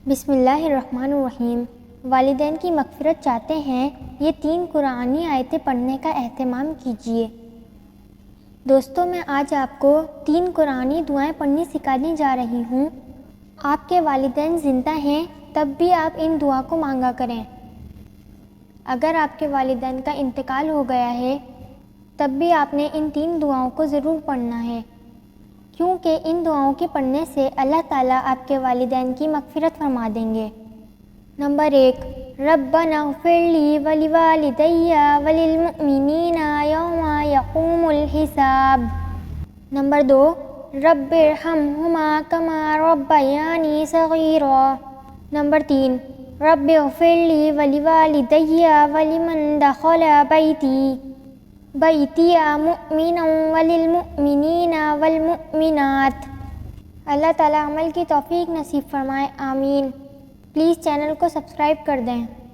بسم اللہ الرحمن الرحیم۔ والدین کی مغفرت چاہتے ہیں، یہ 3 قرآنی آیتیں پڑھنے کا اہتمام کیجیے۔ دوستو، میں آج آپ کو 3 قرآنی دعائیں پڑھنی سکھانے جا رہی ہوں۔ آپ کے والدین زندہ ہیں تب بھی آپ ان دعا کو مانگا کریں۔ اگر آپ کے والدین کا انتقال ہو گیا ہے تب بھی آپ نے ان 3 دعاؤں کو ضرور پڑھنا ہے، کیونکہ ان دعاؤں کے پڑھنے سے اللہ تعالیٰ آپ کے والدین کی مغفرت فرما دیں گے۔ نمبر 1، ربنا اغفر لی ولوالدی وللمؤمنین یوم یقوم الحساب۔ نمبر 2، رب ارحمہما کما ربیانی صغیرا۔ نمبر 3، رب اغفر لی ولوالدی ولمن دخل بیتی مؤمنا وللمؤمنین والمؤمنات۔ اللہ تعالیٰ عمل کی توفیق نصیب فرمائے، آمین۔ پلیز چینل کو سبسکرائب کر دیں۔